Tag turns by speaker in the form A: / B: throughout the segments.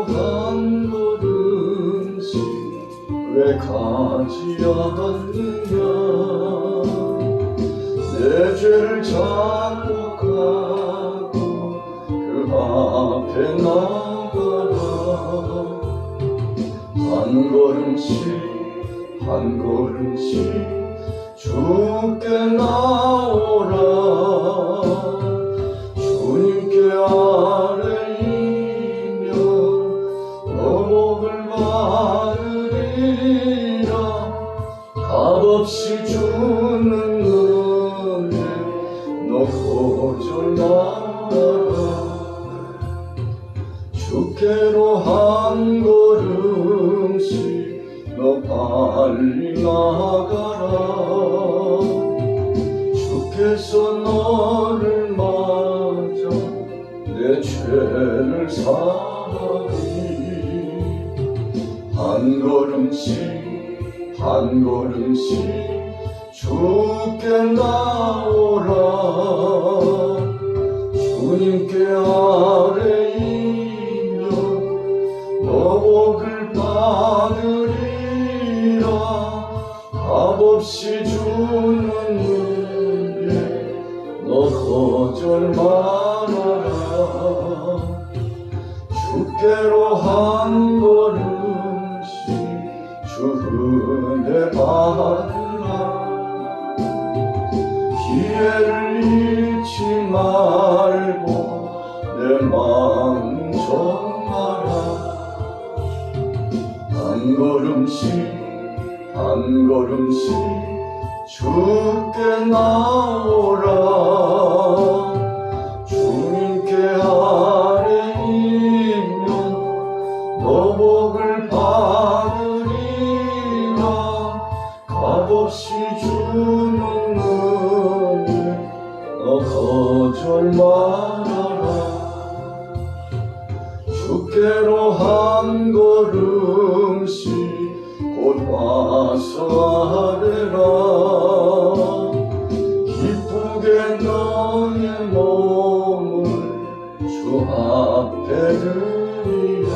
A: 한 걸음씩 왜 가지 않느냐. 내 죄를 자복하고 그 앞에 나가라. 한 걸음씩 한 걸음씩 주께 나오라. 주님께 아뢰이면 너복을 받으리라. 값없이 주는 은혜 너 거절 말아라. 주께로 한 걸음씩 너 빨리 나가라. 주께서 너를 맞아 내 죄를 사하리. 한 걸음씩 한 걸음씩 주께 나오라. 주님께 아뢰이면 너복을 받으리라. 값없이 주는 은혜 너 거절 말아라. 주께로 한 걸음씩 주 은혜 받으라. 기회를 잃지 말고 내 마음 정하라. 한 걸음씩 한 걸음씩 주께 나오라. 주님께 아뢰이면 너복을 받으리라. 값없이 주는 은혜 너 거절 말아라. 주께로 한 걸음씩 곧 와서 아뢰라. 기쁘게 너의 몸을 주 앞에 드리라.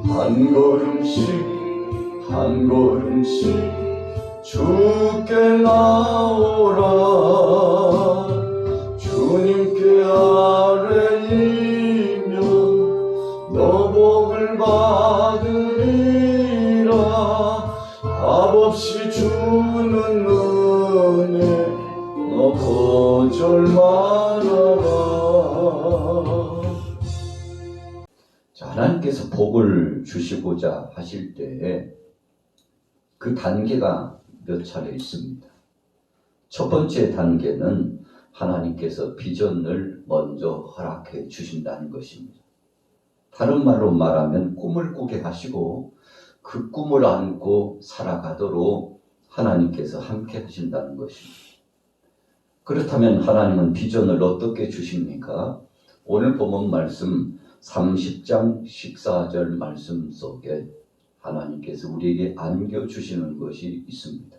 A: 한 걸음씩 한 걸음씩 주께 나오라. 주님께 아뢰이면 너복을 받으리라. 값없이 주는 은혜 너 거절 말아라. 자, 하나님께서 복을 주시고자 하실 때에 그 단계가 몇 차례 있습니다. 첫 번째 단계는 하나님께서 비전을 먼저 허락해 주신다는 것입니다. 다른 말로 말하면 꿈을 꾸게 하시고 그 꿈을 안고 살아가도록 하나님께서 함께 하신다는 것입니다. 그렇다면 하나님은 비전을 어떻게 주십니까? 오늘 본문 말씀 30장 14절 말씀 속에 하나님께서 우리에게 안겨주시는 것이 있습니다.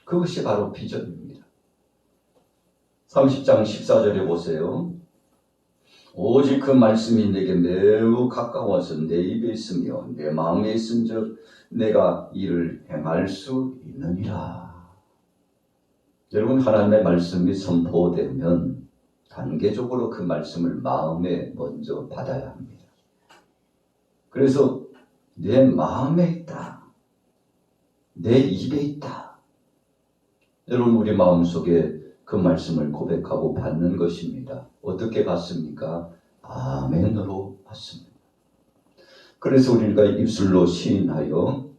A: 그것이 바로 비전입니다. 30장 14절에 보세요. 오직 그 말씀이 내게 매우 가까워서 내 입에 있으며 내 마음에 있은즉 내가 이를 행할 수 있느니라. 여러분, 하나님의 말씀이 선포되면 단계적으로 그 말씀을 마음에 먼저 받아야 합니다. 그래서 내 마음에 있다, 내 입에 있다. 여러분, 우리 마음속에 그 말씀을 고백하고 받는 것입니다. 어떻게 받습니까? 아멘으로 받습니다. 그래서 우리가 입술로 시인하여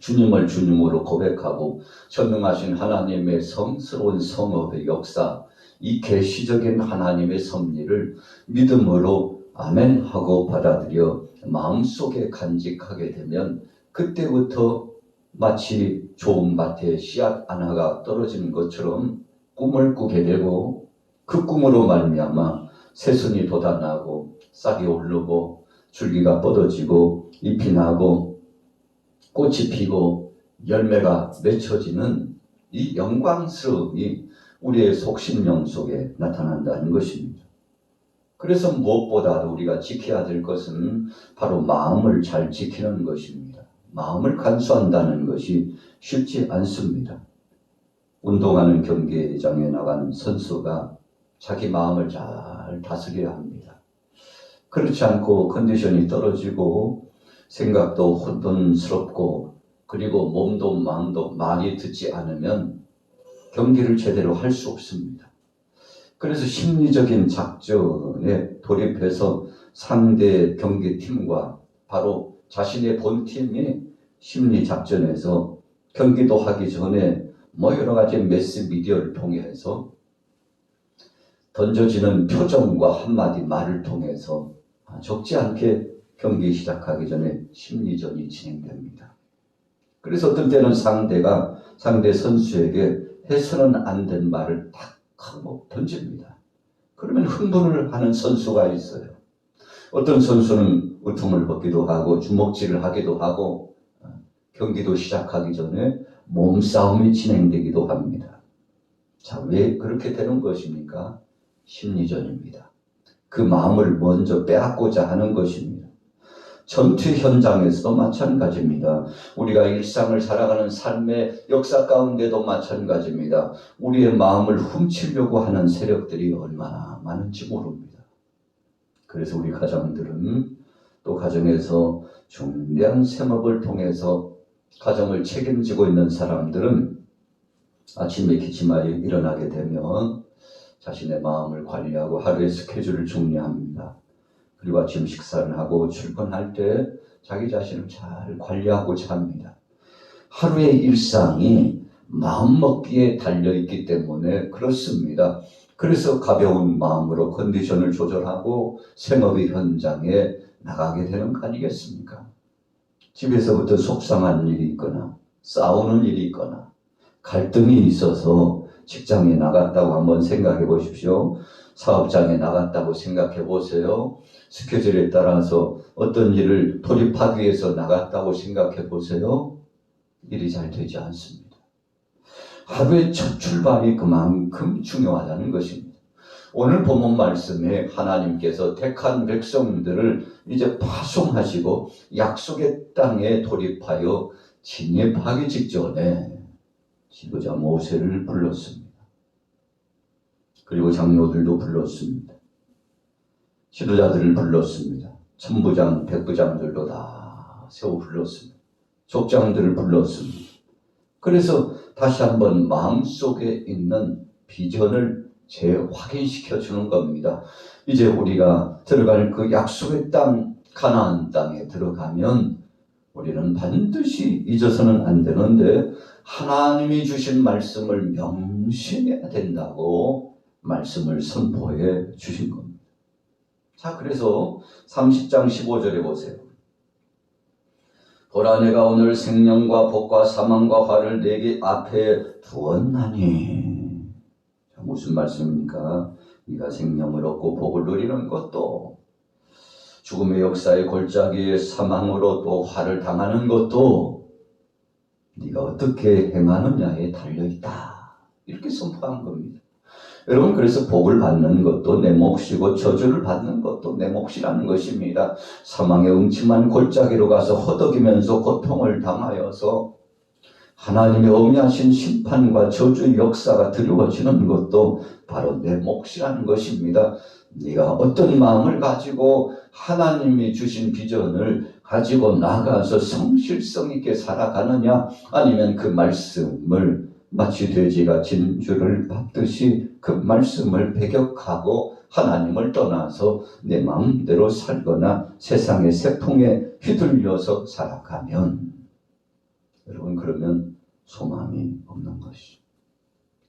A: 주님을 주님으로 고백하고 전능하신 하나님의 성스러운 성업의 역사, 이 계시적인 하나님의 섭리를 믿음으로 아멘 하고 받아들여 마음속에 간직하게 되면 그때부터 마치 좋은 밭에 씨앗 하나가 떨어지는 것처럼 꿈을 꾸게 되고 그 꿈으로 말미암아 새순이 돋아나고 싹이 오르고 줄기가 뻗어지고 잎이 나고 꽃이 피고 열매가 맺혀지는 이 영광스러움이 우리의 속심령 속에 나타난다는 것입니다. 그래서 무엇보다도 우리가 지켜야 될 것은 바로 마음을 잘 지키는 것입니다. 마음을 간수한다는 것이 쉽지 않습니다. 운동하는 경기장에 나간 선수가 자기 마음을 잘 다스려야 합니다. 그렇지 않고 컨디션이 떨어지고 생각도 혼돈스럽고 그리고 몸도 마음도 많이 듣지 않으면 경기를 제대로 할 수 없습니다. 그래서 심리적인 작전에 돌입해서 상대 경기팀과 바로 자신의 본팀이 심리 작전에서 경기도 하기 전에 여러 가지 매스미디어를 통해서 던져지는 표정과 한마디 말을 통해서 적지 않게 경기 시작하기 전에 심리전이 진행됩니다. 그래서 어떤 때는 상대 선수에게 해서는 안 된 말을 딱 하고 던집니다. 그러면 흥분을 하는 선수가 있어요. 어떤 선수는 으뜸을 벗기도 하고 주먹질을 하기도 하고 경기도 시작하기 전에 몸싸움이 진행되기도 합니다. 자, 왜 그렇게 되는 것입니까? 심리전입니다. 그 마음을 먼저 빼앗고자 하는 것입니다. 전투 현장에서도 마찬가지입니다. 우리가 일상을 살아가는 삶의 역사 가운데도 마찬가지입니다. 우리의 마음을 훔치려고 하는 세력들이 얼마나 많은지 모릅니다. 그래서 우리 가정들은 또 가정에서 중대한 생업을 통해서 가정을 책임지고 있는 사람들은 아침에 기침하여 일어나게 되면 자신의 마음을 관리하고 하루의 스케줄을 정리합니다. 그리고 아침 식사를 하고 출근할 때 자기 자신을 잘 관리하고자 합니다. 하루의 일상이 마음먹기에 달려있기 때문에 그렇습니다. 그래서 가벼운 마음으로 컨디션을 조절하고 생업의 현장에 나가게 되는 거 아니겠습니까? 집에서부터 속상한 일이 있거나 싸우는 일이 있거나 갈등이 있어서 직장에 나갔다고 한번 생각해 보십시오. 사업장에 나갔다고 생각해 보세요. 스케줄에 따라서 어떤 일을 돌입하기 위해서 나갔다고 생각해 보세요. 일이 잘 되지 않습니다. 하루의 첫 출발이 그만큼 중요하다는 것입니다. 오늘 본문 말씀에 하나님께서 택한 백성들을 이제 파송하시고 약속의 땅에 돌입하여 진입하기 직전에 지도자 모세를 불렀습니다. 그리고 장로들도 불렀습니다. 지도자들을 불렀습니다. 천부장, 백부장들도 다 세워 불렀습니다. 족장들을 불렀습니다. 그래서 다시 한번 마음속에 있는 비전을 재확인시켜 주는 겁니다. 이제 우리가 들어갈 그 약속의 땅, 가나안 땅에 들어가면 우리는 반드시 잊어서는 안 되는데 하나님이 주신 말씀을 명심해야 된다고 말씀을 선포해 주신 겁니다. 자, 그래서 30장 15절에 보세요. 보라, 내가 오늘 생명과 복과 사망과 화를 내게 앞에 두었나니. 자, 무슨 말씀입니까? 네가 생명을 얻고 복을 누리는 것도, 죽음의 역사의 골짜기에 사망으로 또 화를 당하는 것도 네가 어떻게 행하느냐에 달려있다. 이렇게 선포한 겁니다. 여러분, 그래서 복을 받는 것도 내 몫이고 저주를 받는 것도 내 몫이라는 것입니다. 사망의 음침한 골짜기로 가서 허덕이면서 고통을 당하여서 하나님의 엄미하신 심판과 저주의 역사가 드리워지는 것도 바로 내 몫이라는 것입니다. 네가 어떤 마음을 가지고 하나님이 주신 비전을 가지고 나가서 성실성 있게 살아가느냐, 아니면 그 말씀을 마치 돼지가 진주를 밟듯이 그 말씀을 배격하고 하나님을 떠나서 내 마음대로 살거나 세상의 세풍에 휘둘려서 살아가면, 여러분, 그러면 소망이 없는 것이죠.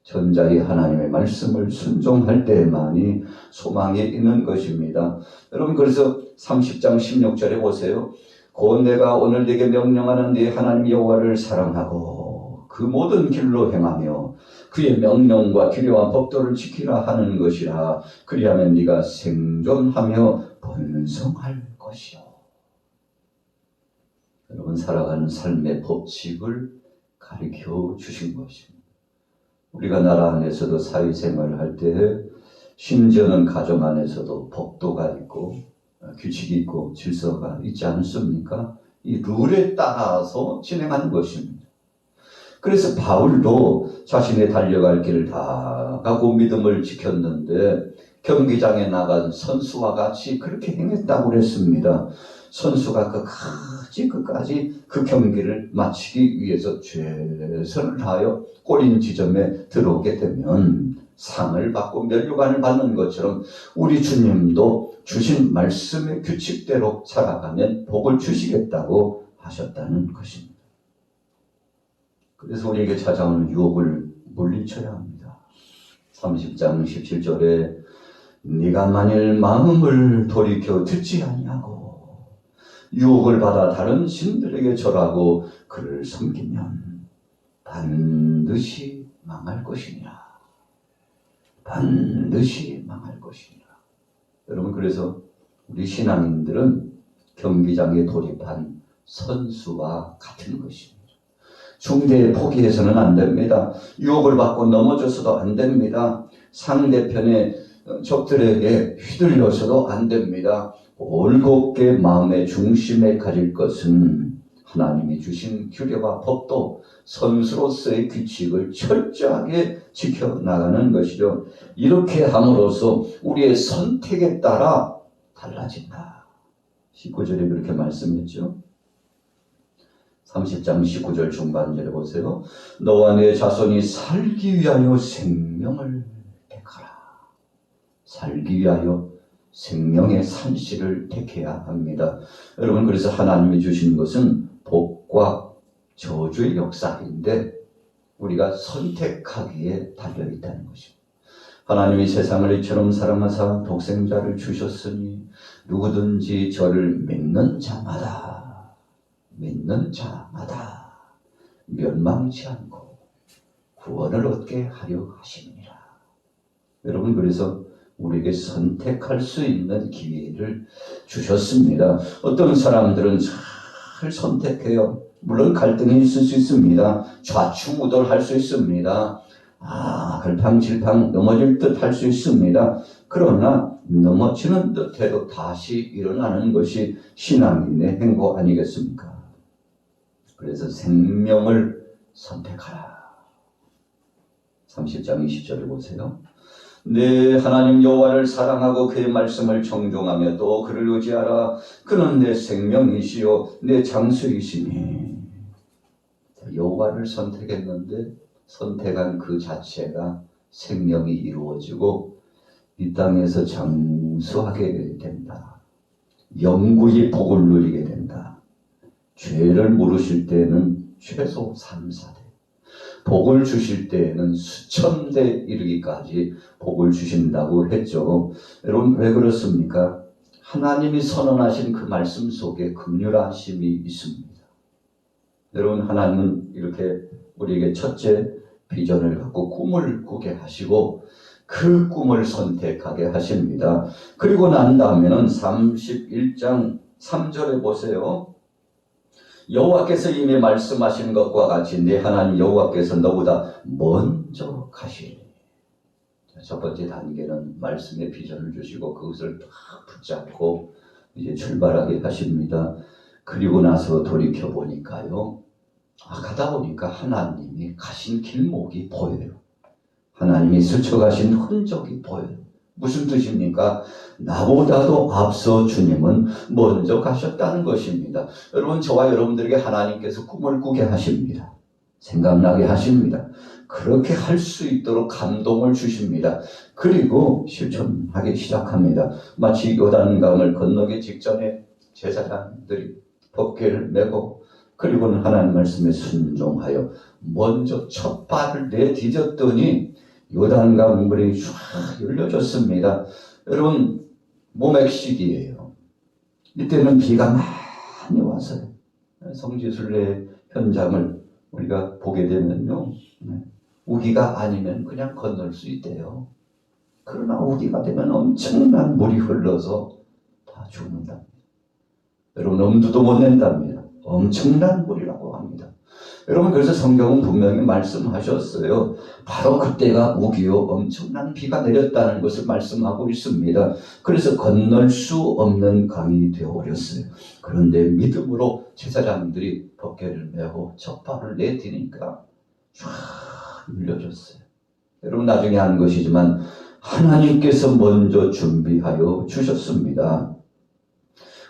A: 전자의 하나님의 말씀을 순종할 때만이 소망이 있는 것입니다. 여러분, 그래서 30장 16절에 보세요. 곧 내가 오늘 네게 명령하는 네 하나님 여호와를 사랑하고 그 모든 길로 행하며 그의 명령과 규례와 법도를 지키라 하는 것이라. 그리하면 네가 생존하며 번성할 것이요. 여러분, 살아가는 삶의 법칙을 가르쳐 주신 것입니다. 우리가 나라 안에서도 사회생활을 할 때 심지어는 가정 안에서도 법도가 있고 규칙이 있고 질서가 있지 않습니까? 이 룰에 따라서 진행하는 것입니다. 그래서 바울도 자신의 달려갈 길을 다 가고 믿음을 지켰는데 경기장에 나간 선수와 같이 그렇게 행했다고 그랬습니다. 선수가 끝까지 그 경기를 마치기 위해서 최선을 다하여 골인 지점에 들어오게 되면 상을 받고 면류관을 받는 것처럼 우리 주님도 주신 말씀의 규칙대로 살아가면 복을 주시겠다고 하셨다는 것입니다. 그래서 우리에게 찾아오는 유혹을 물리쳐야 합니다. 30장 17절에 네가 만일 마음을 돌이켜 듣지 아니하고 유혹을 받아 다른 신들에게 절하고 그를 섬기면 반드시 망할 것이니라. 반드시 망할 것이니라. 여러분, 그래서 우리 신앙인들은 경기장에 돌입한 선수와 같은 것입니다. 중대에 포기해서는 안 됩니다. 유혹을 받고 넘어져서도 안 됩니다. 상대편의 적들에게 휘둘려서도 안 됩니다. 올곧게 마음의 중심에 가질 것은 하나님이 주신 규례와 법도 선수로서의 규칙을 철저하게 지켜나가는 것이죠. 이렇게 함으로써 우리의 선택에 따라 달라진다. 19절에 그렇게 말씀했죠. 30장 19절 중반절에 보세요. 너와 내 자손이 살기 위하여 생명을 택하라. 살기 위하여 생명의 산실을 택해야 합니다. 여러분, 그래서 하나님이 주신 것은 복과 저주의 역사인데 우리가 선택하기에 달려있다는 것입니다. 하나님이 세상을 이처럼 사랑하사 독생자를 주셨으니 누구든지 저를 믿는 자마다 멸망치 않고 구원을 얻게 하려 하심이니라. 여러분, 그래서 우리에게 선택할 수 있는 기회를 주셨습니다. 어떤 사람들은 잘 선택해요. 물론 갈등이 있을 수 있습니다. 좌충우돌할 수 있습니다. 갈팡질팡 넘어질 듯 할 수 있습니다. 그러나 넘어지는 듯해도 다시 일어나는 것이 신앙인의 행보 아니겠습니까? 그래서 생명을 선택하라. 30장 20절을 보세요. 내 하나님 여호와를 사랑하고 그의 말씀을 정종하며 또 그를 의지하라. 그는 내 생명이시요 내 장수이시니. 여호와를 선택했는데 선택한 그 자체가 생명이 이루어지고 이 땅에서 장수하게 된다. 영구히 복을 누리게 된다. 죄를 물으실 때는 최소 3, 4대, 복을 주실 때에는 수천 대 이르기까지 복을 주신다고 했죠. 여러분, 왜 그렇습니까? 하나님이 선언하신 그 말씀 속에 긍휼하심이 있습니다. 여러분, 하나님은 이렇게 우리에게 첫째 비전을 갖고 꿈을 꾸게 하시고 그 꿈을 선택하게 하십니다. 그리고 난 다음에는 31장 3절에 보세요. 여호와께서 이미 말씀하신 것과 같이 내 하나님 여호와께서 너보다 먼저 가시리. 첫 번째 단계는 말씀의 비전을 주시고 그것을 다 붙잡고 이제 출발하게 하십니다. 그리고 나서 돌이켜 보니까요. 가다 보니까 하나님이 가신 길목이 보여요. 하나님이 스쳐가신 흔적이 보여요. 무슨 뜻입니까? 나보다도 앞서 주님은 먼저 가셨다는 것입니다. 여러분, 저와 여러분들에게 하나님께서 꿈을 꾸게 하십니다. 생각나게 하십니다. 그렇게 할 수 있도록 감동을 주십니다. 그리고 실천하기 시작합니다. 마치 요단강을 건너기 직전에 제사장들이 법궤를 메고 그리고는 하나님 말씀에 순종하여 먼저 첫 발을 내디뎠더니 요단강 물이 쫙 열려졌습니다. 여러분, 모맥 시기예요. 이때는 비가 많이 와서요. 성지순례 현장을 우리가 보게 되면요, 우기가 아니면 그냥 건널 수 있대요. 그러나 우기가 되면 엄청난 물이 흘러서 다 죽는답니다. 여러분, 엄두도 못 낸답니다. 엄청난 물이라고 합니다. 여러분, 그래서 성경은 분명히 말씀하셨어요. 바로 그때가 우기요 엄청난 비가 내렸다는 것을 말씀하고 있습니다. 그래서 건널 수 없는 강이 되어버렸어요. 그런데 믿음으로 제사장들이 덮개를 메고 젖발을 내디니까 쫙 밀려졌어요. 여러분, 나중에 하는 것이지만 하나님께서 먼저 준비하여 주셨습니다.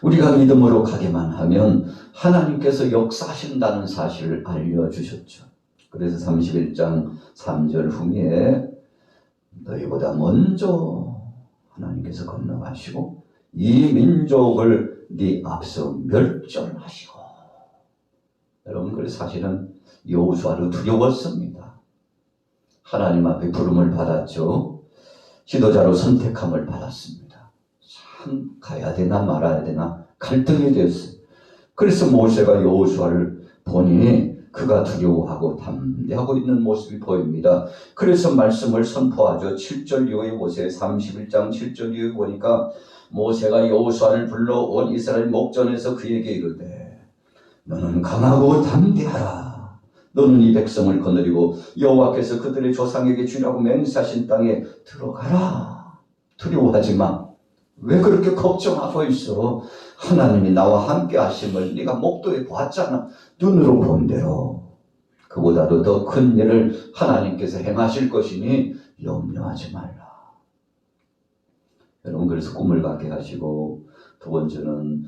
A: 우리가 믿음으로 가기만 하면 하나님께서 역사하신다는 사실을 알려주셨죠. 그래서 31장 3절 후미에 너희보다 먼저 하나님께서 건너가시고 이 민족을 네 앞서 멸절하시고. 여러분, 그래서 사실은 여호수아를 두려웠습니다. 하나님 앞에 부름을 받았죠. 지도자로 선택함을 받았습니다. 참 가야 되나 말아야 되나 갈등이 되었어요. 그래서 모세가 여호수아를 보니 그가 두려워하고 담대하고 있는 모습이 보입니다. 그래서 말씀을 선포하죠. 7절 이후에 모세 31장 7절 이후에 보니까 모세가 여호수아를 불러 온 이스라엘 목전에서 그에게 이르되 너는 강하고 담대하라. 너는 이 백성을 거느리고 여호와께서 그들의 조상에게 주라고 맹세하신 땅에 들어가라. 두려워하지 마. 왜 그렇게 걱정하고 있어? 하나님이 나와 함께 하심을 네가 목도에 보았잖아. 눈으로 본 대로 그보다도 더 큰 일을 하나님께서 행하실 것이니 염려하지 말라. 여러분, 그래서 꿈을 갖게 하시고, 두 번째는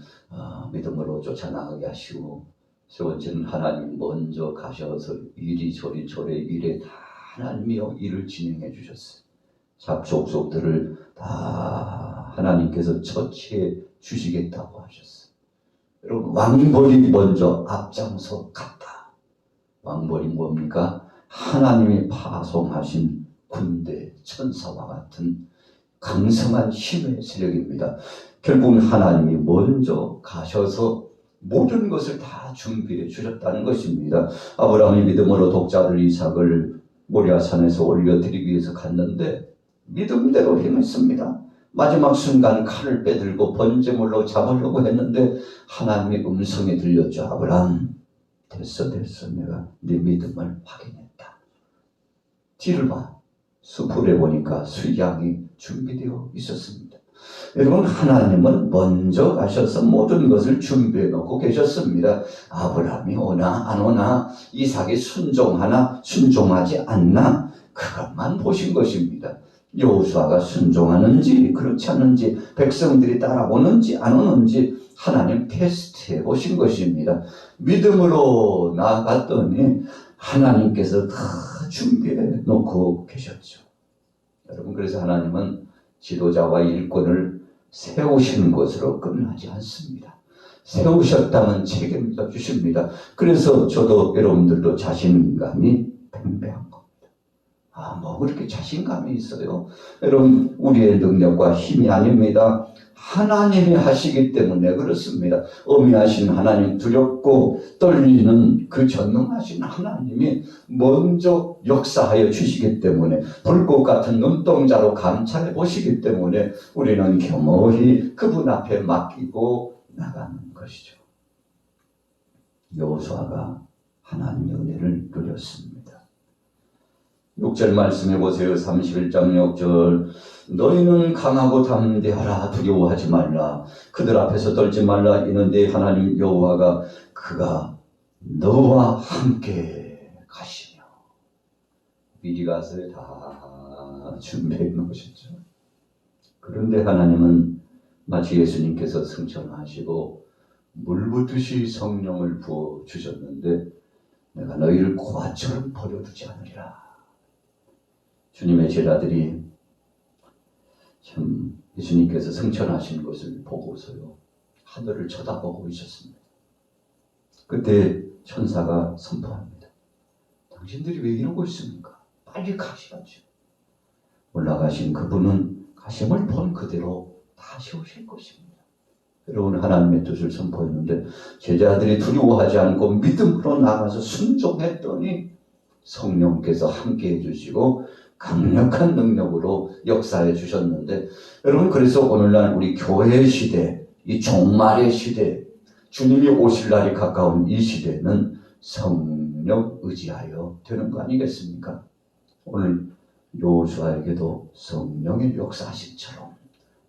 A: 믿음으로 쫓아나가게 하시고, 세 번째는 하나님 먼저 가셔서 이리저리 저리 일에 다 하나님이요 일을 진행해 주셨어요. 잡족속들을 다 하나님께서 처치해 주시겠다고 하셨어요. 여러분, 왕벌이 먼저 앞장서 갔다. 왕벌이 뭡니까? 하나님이 파송하신 군대 천사와 같은 강성한 힘의 세력입니다. 결국은 하나님이 먼저 가셔서 모든 것을 다 준비해 주셨다는 것입니다. 아브라함이 믿음으로 독자들 이삭을 모리아산에서 올려드리기 위해서 갔는데 믿음대로 행했습니다. 마지막 순간 칼을 빼들고 번제물로 잡으려고 했는데 하나님의 음성이 들렸죠. 아브라함, 됐어. 내가 네 믿음을 확인했다. 뒤를 봐. 수풀에 보니까 수양이 준비되어 있었습니다. 여러분, 하나님은 먼저 가셔서 모든 것을 준비해 놓고 계셨습니다. 아브라함이 오나 안 오나, 이삭이 순종하나 순종하지 않나, 그것만 보신 것입니다. 여호수아가 순종하는지 그렇지 않은지, 백성들이 따라오는지 안 오는지 하나님 테스트해 보신 것입니다. 믿음으로 나아갔더니 하나님께서 다 준비해 놓고 계셨죠. 여러분, 그래서 하나님은 지도자와 일꾼을 세우시는 것으로 끝나지 않습니다. 세우셨다면 책임져 주십니다. 그래서 저도 여러분들도 자신감이 팽배한 겁니다. 뭐 그렇게 자신감이 있어요? 여러분, 우리의 능력과 힘이 아닙니다. 하나님이 하시기 때문에 그렇습니다. 어미하신 하나님, 두렵고 떨리는 그 전능하신 하나님이 먼저 역사하여 주시기 때문에, 불꽃 같은 눈동자로 감찰해 보시기 때문에 우리는 겸허히 그분 앞에 맡기고 나가는 것이죠. 여호수아가 하나님의 은혜를 누렸습니다. 6절 말씀해 보세요. 31장 6절. 너희는 강하고 담대하라. 두려워하지 말라. 그들 앞에서 떨지 말라. 이는 내 하나님 여호와가 그가 너와 함께 가시며. 미리 가서 다 준비해 놓으셨죠. 그런데 하나님은 마치 예수님께서 승천하시고 물붓듯이 성령을 부어 주셨는데, 내가 너희를 고아처럼 버려두지 않으리라. 주님의 제자들이 참 예수님께서 승천하신 것을 보고서요, 하늘을 쳐다보고 있었습니다. 그때 천사가 선포합니다. 당신들이 왜 이러고 있습니까? 빨리 가시라죠. 올라가신 그분은 가심을 본 그대로 다 세우실 것입니다. 여러분, 하나님의 뜻을 선포했는데 제자들이 두려워하지 않고 믿음으로 나가서 순종했더니 성령께서 함께 해주시고 강력한 능력으로 역사해 주셨는데, 여러분, 그래서 오늘날 우리 교회 시대, 이 종말의 시대, 주님이 오실 날이 가까운 이 시대는 성령 의지하여 되는 거 아니겠습니까? 오늘 여호수아에게도 성령의 역사하심처럼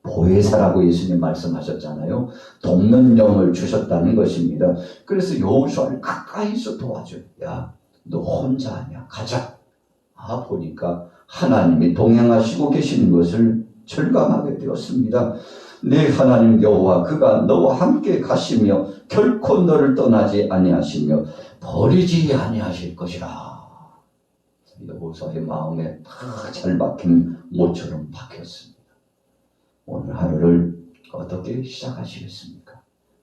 A: 보혜사라고 예수님 말씀하셨잖아요. 돕는 영을 주셨다는 것입니다. 그래서 여호수아를 가까이서 도와줘요. 야, 너 혼자 아니야. 가자. 보니까 하나님이 동행하시고 계시는 것을 절감하게 되었습니다. 네 하나님 여호와 그가 너와 함께 가시며 결코 너를 떠나지 아니하시며 버리지 아니하실 것이라. 여호수아의 마음에 다 잘 박힌 못처럼 박혔습니다. 오늘 하루를 어떻게 시작하시겠습니까?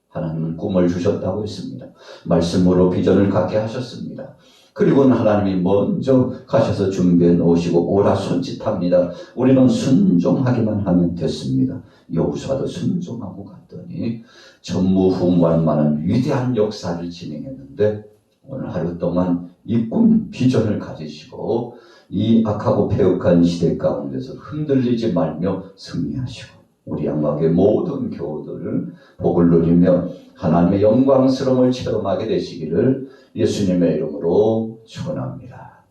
A: 하나님은 꿈을 주셨다고 했습니다. 말씀으로 비전을 갖게 하셨습니다. 그리고는 하나님이 먼저 가셔서 준비해 놓으시고 오라 손짓합니다. 우리는 순종하기만 하면 됐습니다. 여호수아도 순종하고 갔더니 전무후무한 위대한 역사를 진행했는데 오늘 하루 동안 이 꿈 비전을 가지시고 이 악하고 패역한 시대 가운데서 흔들리지 말며 승리하시고 우리 양막의 모든 교우들을 복을 누리며 하나님의 영광스러움을 체험하게 되시기를 예수님의 이름으로 축원합니다.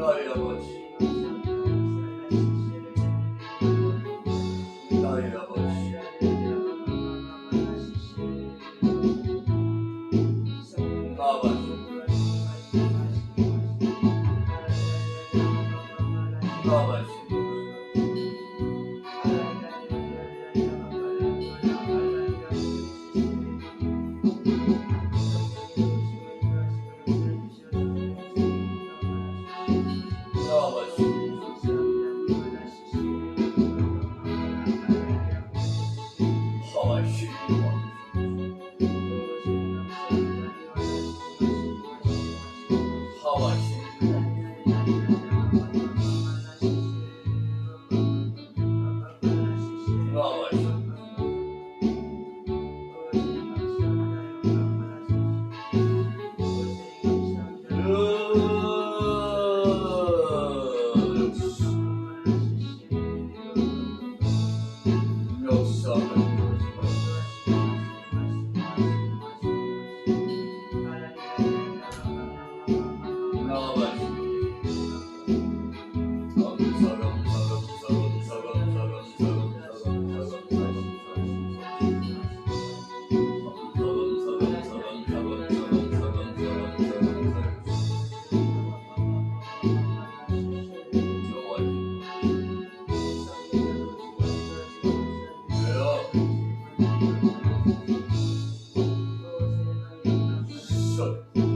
A: 나의 아버지 없어.